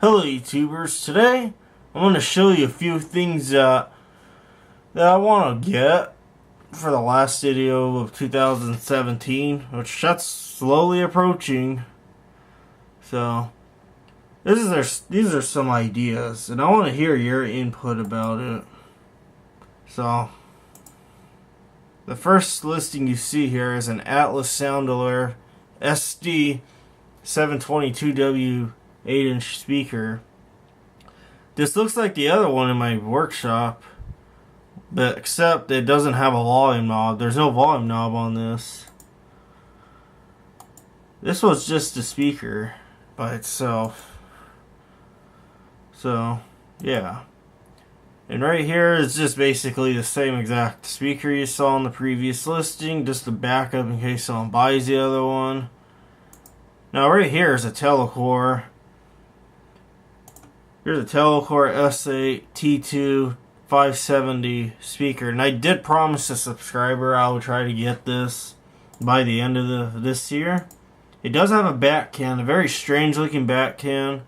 Hello YouTubers, today I'm going to show you a few things that I want to get for the last video of 2017, which that's slowly approaching. So these are some ideas and I want to hear your input about it. So the first listing you see here is an Atlas Sound Alert SD 722W 8-inch speaker. This looks like the other one in my workshop, but except it doesn't have a volume knob. There's no volume knob on this. This was just a speaker by itself. So yeah, and right here is just basically the same exact speaker you saw in the previous listing, just a backup in case someone buys the other one. Now right here is a Telecore. Here's a Telecore S8 T2 570 speaker, and I did promise a subscriber I would try to get this by the end of this year. It does have a back can, a very strange looking back can.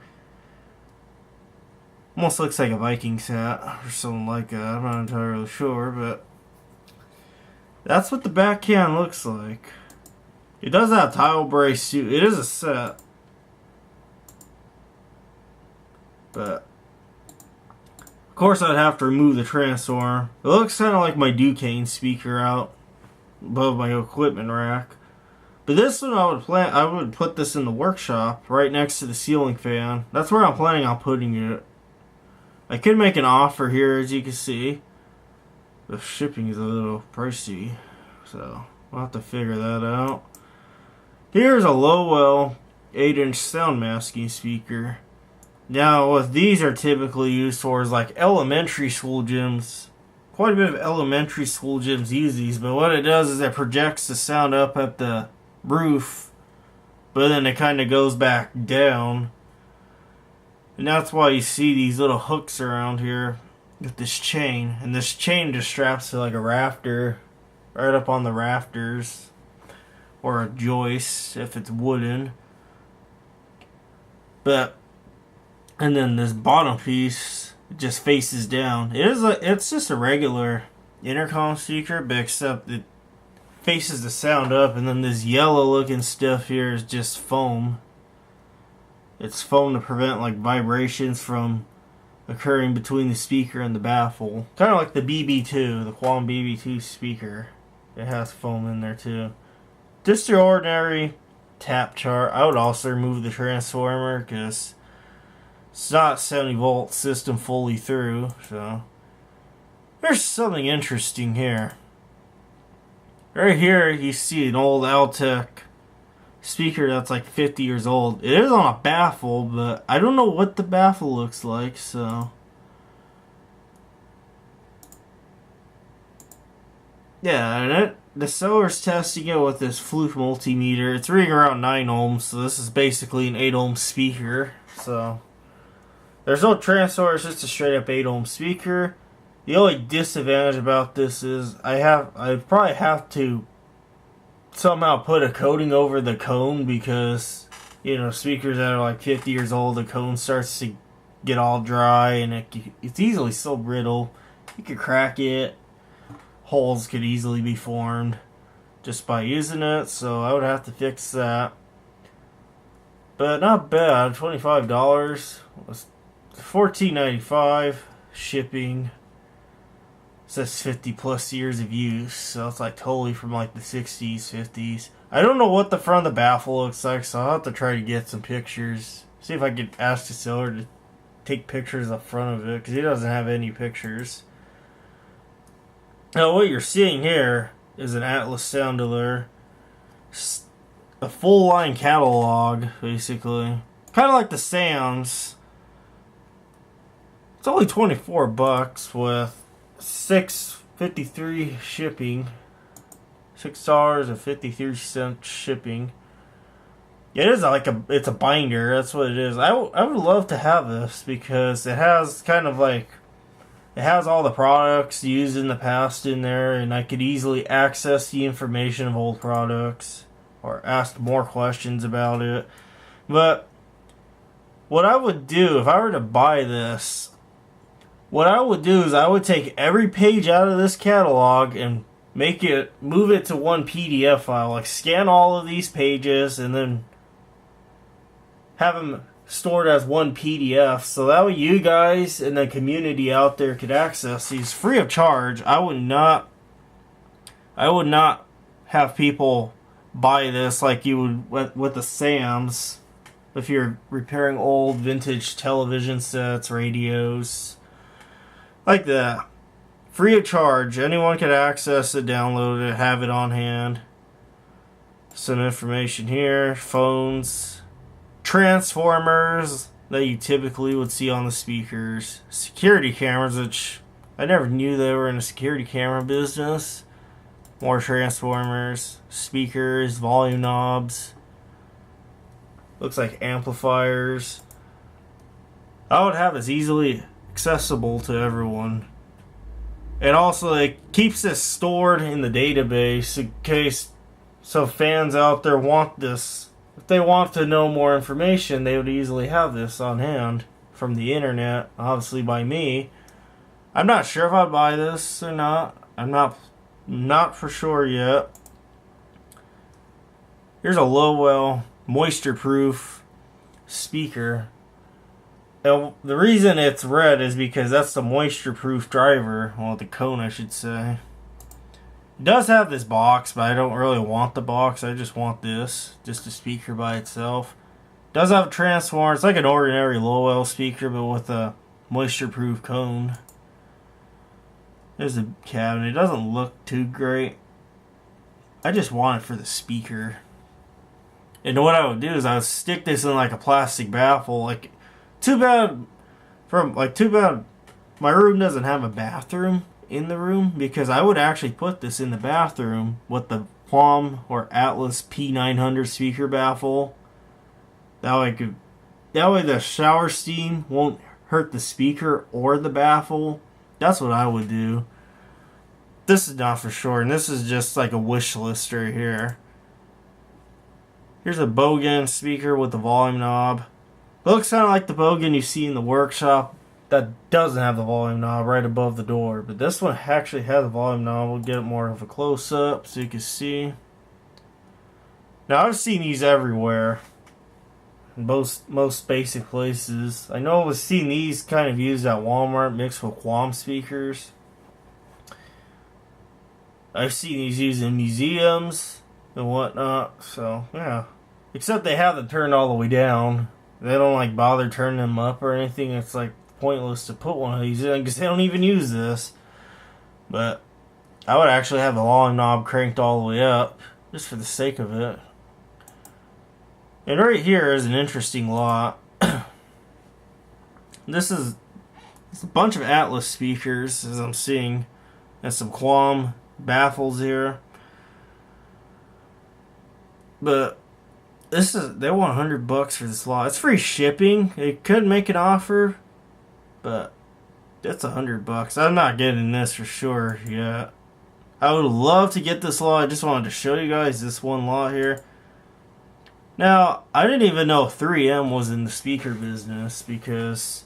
Almost looks like a Vikings hat or something like that. I'm not entirely sure, but that's what the back can looks like. It does have tile brace. It is a set. But of course I'd have to remove the transformer. It looks kind of like my Duquesne speaker out above my equipment rack. But this one I would put this in the workshop right next to the ceiling fan. That's where I'm planning on putting it. I could make an offer here, as you can see. The shipping is a little pricey, so we'll have to figure that out. Here's a Lowell 8-inch sound masking speaker. Now, what these are typically used for is like elementary school gyms. Quite a bit of elementary school gyms use these, but what it does is it projects the sound up at the roof, but then it kind of goes back down. And that's why you see these little hooks around here with this chain. And this chain just straps to like a rafter, right up on the rafters, or a joist if it's wooden. And then this bottom piece just faces down. It's just a regular intercom speaker, but except it faces the sound up, and then this yellow looking stuff here is just foam. It's foam to prevent like vibrations from occurring between the speaker and the baffle. Kind of like the BB2, the Qualm BB2 speaker. It has foam in there too. Just your ordinary tap chart. I would also remove the transformer because it's not 70 volt system fully through. So there's something interesting here. Right here you see an old Altec speaker that's like 50 years old. It is on a baffle, but I don't know what the baffle looks like, so yeah, and the seller's testing it with this Fluke multimeter. It's reading around 9 ohms, so this is basically an 8 ohm speaker. So there's no transformer, it's just a straight up 8 ohm speaker. The only disadvantage about this is I'd probably have to somehow put a coating over the cone, because you know, speakers that are like 50 years old, the cone starts to get all dry and it's easily so brittle. You could crack it. Holes could easily be formed just by using it, so I would have to fix that. But not bad. $25 was $14.95 shipping. It says 50 plus years of use, so it's like totally from like the 60s, 50s. I don't know what the front of the baffle looks like, so I'll have to try to get some pictures. See if I could ask the seller to take pictures up front of it, because he doesn't have any pictures. Now what you're seeing here is an Atlas Sound Alert, a full line catalog basically, kind of like the Sounds. It's only $24 with $6.53 shipping, $6.53 shipping. It is like it's a binder. That's what it is. I would love to have this because it has kind of like, it has all the products used in the past in there, and I could easily access the information of old products or ask more questions about it. But what I would do if I were to buy this, what I would do is I would take every page out of this catalog and move it to one PDF file. Like scan all of these pages and then have them stored as one PDF. So that way you guys and the community out there could access these free of charge. I would not have people buy this like you would with the Sam's if you're repairing old vintage television sets, radios, like that. Free of charge. Anyone could access it, download it, have it on hand. Some information here. Phones. Transformers that you typically would see on the speakers. Security cameras, which I never knew they were in a security camera business. More transformers. Speakers. Volume knobs. Looks like amplifiers. I would have this easily accessible to everyone. And also it keeps this stored in the database in case some fans out there want this. If they want to know more information, they would easily have this on hand from the internet, obviously by me. I'm not sure if I'd buy this or not. I'm not for sure yet. Here's a Lowell moisture-proof speaker. And the reason it's red is because that's the moisture-proof driver. Well, the cone, I should say. It does have this box, but I don't really want the box. I just want this. Just a speaker by itself. It does have a transformer. It's like an ordinary Lowell speaker, but with a moisture-proof cone. There's the cabinet. It doesn't look too great. I just want it for the speaker. And what I would do is I would stick this in like a plastic baffle. Like, too bad my room doesn't have a bathroom in the room, because I would actually put this in the bathroom with the Plum or Atlas P900 speaker baffle. That way the shower steam won't hurt the speaker or the baffle. That's what I would do. This is not for sure, and this is just like a wish list right here. Here's a Bogan speaker with the volume knob. It looks kind of like the Bogan you see in the workshop that doesn't have the volume knob right above the door. But this one actually has the volume knob. We'll get it more of a close-up so you can see. Now, I've seen these everywhere. In most basic places. I know I've seen these kind of used at Walmart mixed with Quam speakers. I've seen these used in museums and whatnot, so yeah. Except they have them turned all the way down. They don't like bother turning them up or anything. It's like pointless to put one of these in because they don't even use this. But I would actually have the volume knob cranked all the way up just for the sake of it. And right here is an interesting lot. This is a bunch of Atlas speakers as I'm seeing, and some Quam baffles here. But they want $100 for this lot. It's free shipping. They could make an offer, but that's $100. I'm not getting this for sure yet. I would love to get this lot. I just wanted to show you guys this one lot here. Now, I didn't even know 3M was in the speaker business, because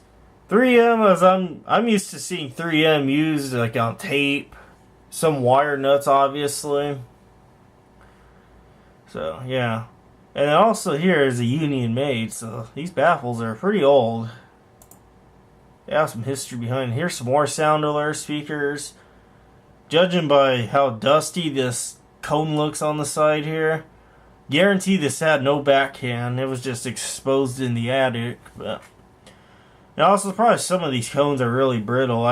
3M, as I'm used to seeing 3M used like on tape, some wire nuts obviously. So yeah, and also here is a Union made, so these baffles are pretty old. They have some history behind it. Here's some more sound alert speakers. Judging by how dusty this cone looks on the side here, guarantee this had no backhand. It was just exposed in the attic. But and also probably some of these cones are really brittle.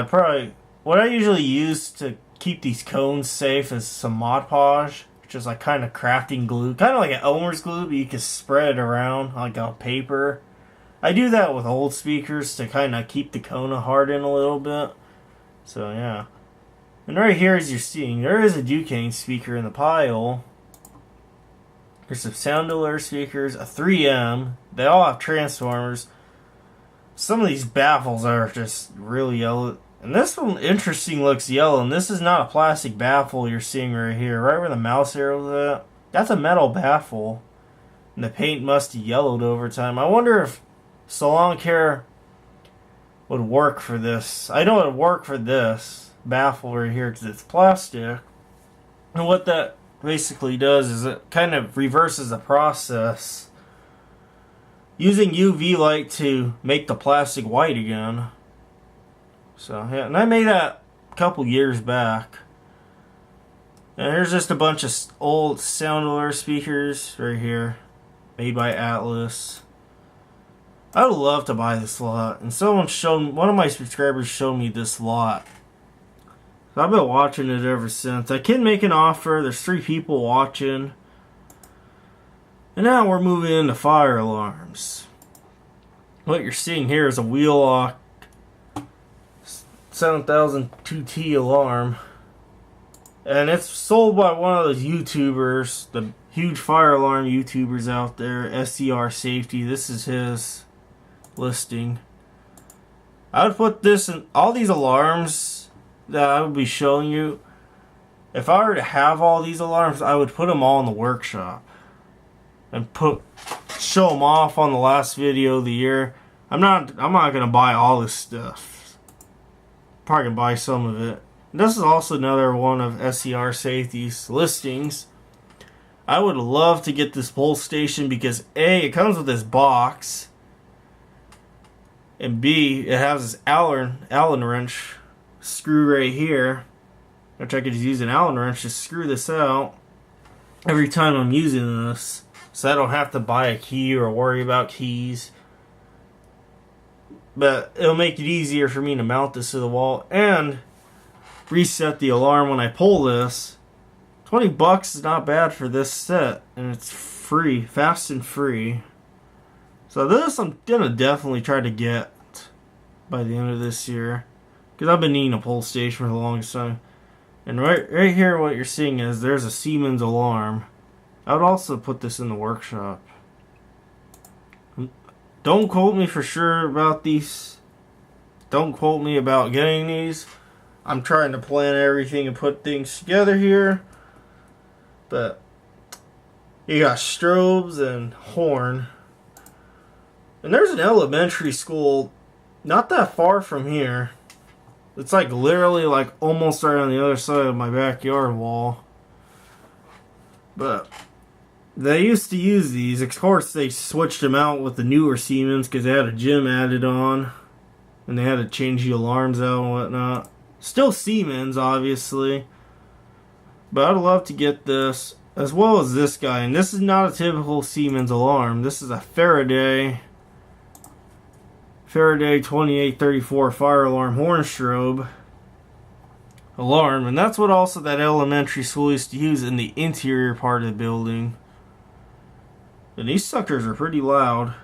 What I usually use to keep these cones safe is some Mod Podge, which is like kind of crafting glue, kind of like an Elmer's glue, but you can spread it around like on paper. I do that with old speakers to kind of keep the cone harden a little bit. So yeah. And right here, as you're seeing, there is a Duquesne speaker in the pile. There's some sound alert speakers, a 3M. They all have transformers. Some of these baffles are just really yellow. And this one, interesting, looks yellow. And this is not a plastic baffle you're seeing right here. Right where the mouse arrow is at. That's a metal baffle. And the paint must have yellowed over time. I wonder if So lawn care would work for this. I know it would work for this baffle right here because it's plastic. And what that basically does is it kind of reverses the process, using UV light to make the plastic white again. So yeah, and I made that a couple years back. And here's just a bunch of old sound alert speakers right here, made by Atlas. I would love to buy this lot, and one of my subscribers showed me this lot. So I've been watching it ever since. I can make an offer. There's 3 people watching. And now we're moving into fire alarms. What you're seeing here is a Wheelock 7000 2T alarm. And it's sold by one of those YouTubers, the huge fire alarm YouTubers out there, SCR Safety. This is his listing. I would put this in all these alarms that I would be showing you. If I were to have all these alarms, I would put them all in the workshop and show them off on the last video of the year. I'm not gonna buy all this stuff. Probably gonna buy some of it. This is also another one of SCR Safety's listings. I would love to get this pole station because A, it comes with this box, and B, it has this Allen wrench screw right here, which I could just use an Allen wrench to screw this out every time I'm using this, so I don't have to buy a key or worry about keys. But it'll make it easier for me to mount this to the wall and reset the alarm when I pull this. $20 is not bad for this set, and it's free, fast and free. So this I'm gonna definitely try to get by the end of this year, because I've been needing a pull station for the longest time. And right here, what you're seeing is there's a Siemens alarm. I would also put this in the workshop. Don't quote me for sure about these. Don't quote me about getting these. I'm trying to plan everything and put things together here. But you got strobes and horn. And there's an elementary school not that far from here. It's like literally like almost right on the other side of my backyard wall. But they used to use these. Of course, they switched them out with the newer Siemens because they had a gym added on. And they had to change the alarms out and whatnot. Still Siemens, obviously. But I'd love to get this, as well as this guy. And this is not a typical Siemens alarm. This is a Faraday 2834 fire alarm horn strobe alarm. And that's what also that elementary school used to use in the interior part of the building. And these suckers are pretty loud.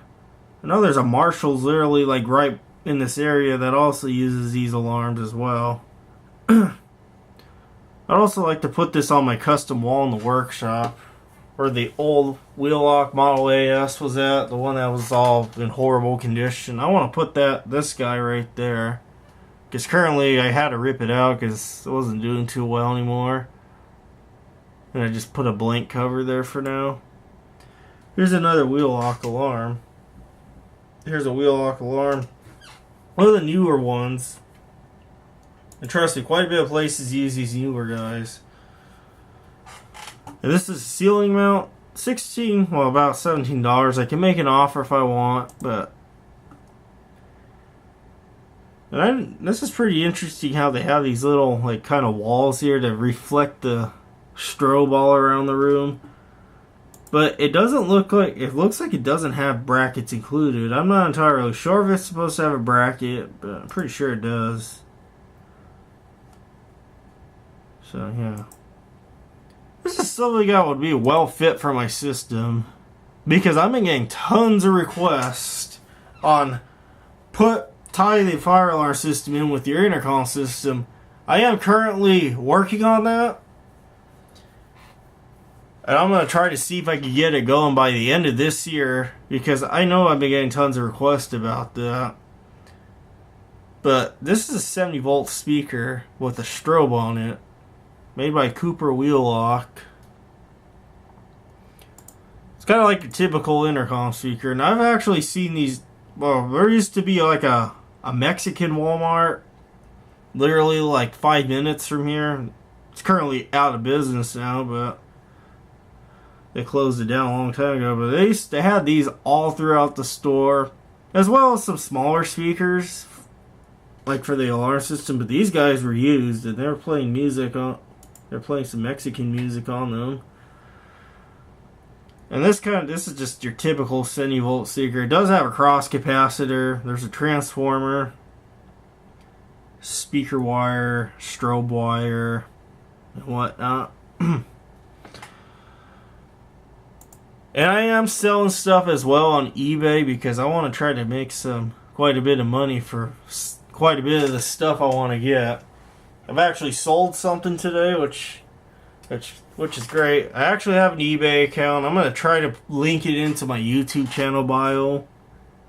I know there's a Marshall's literally like right in this area that also uses these alarms as well. I'd also like to put this on my custom wall in the workshop, where the old Wheelock Model AS was at, the one that was all in horrible condition. I want to put this guy right there, because currently I had to rip it out because it wasn't doing too well anymore. And I just put a blank cover there for now. Here's another Wheelock alarm. Here's a Wheelock alarm. One of the newer ones. And trust me, quite a bit of places use these newer guys. And this is a ceiling mount. About $17. I can make an offer if I want, but this is pretty interesting how they have these little like kind of walls here to reflect the strobe all around the room. But it doesn't look like, it looks like it doesn't have brackets included. I'm not entirely sure if it's supposed to have a bracket, but I'm pretty sure it does. So yeah. This is something that would be well fit for my system, because I've been getting tons of requests on tie the fire alarm system in with your intercom system. I am currently working on that, and I'm going to try to see if I can get it going by the end of this year, because I know I've been getting tons of requests about that. But this is a 70 volt speaker with a strobe on it, made by Cooper Wheelock. It's kind of like your typical intercom speaker, and I've actually seen these well, there used to be like a Mexican Walmart, literally like 5 minutes from here. It's currently out of business now, but they closed it down a long time ago. But they had these all throughout the store, as well as some smaller speakers, like for the alarm system. But these guys were used, and they were playing music on. They're playing some Mexican music on them. And this is just your typical 70 volt speaker. It does have a cross capacitor. There's a transformer, speaker wire, strobe wire, and whatnot. And I am selling stuff as well on eBay because I want to try to make quite a bit of money for quite a bit of the stuff I want to get. I've actually sold something today, which is great. I actually have an eBay account. I'm going to try to link it into my YouTube channel bio.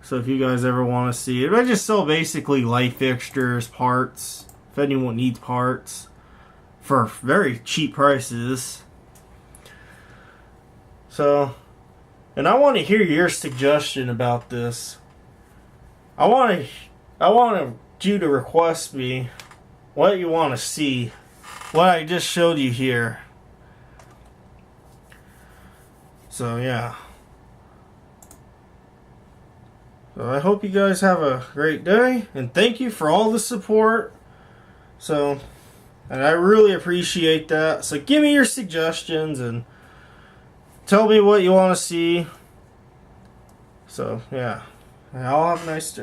So if you guys ever want to see it. I just sell basically light fixtures, parts, if anyone needs parts, for very cheap prices. So, and I want to hear your suggestion about this. I want you to request me what you want to see. What I just showed you here. So yeah. So I hope you guys have a great day, and thank you for all the support. So, and I really appreciate that. So give me your suggestions and tell me what you want to see. So yeah. Y'all have a nice day.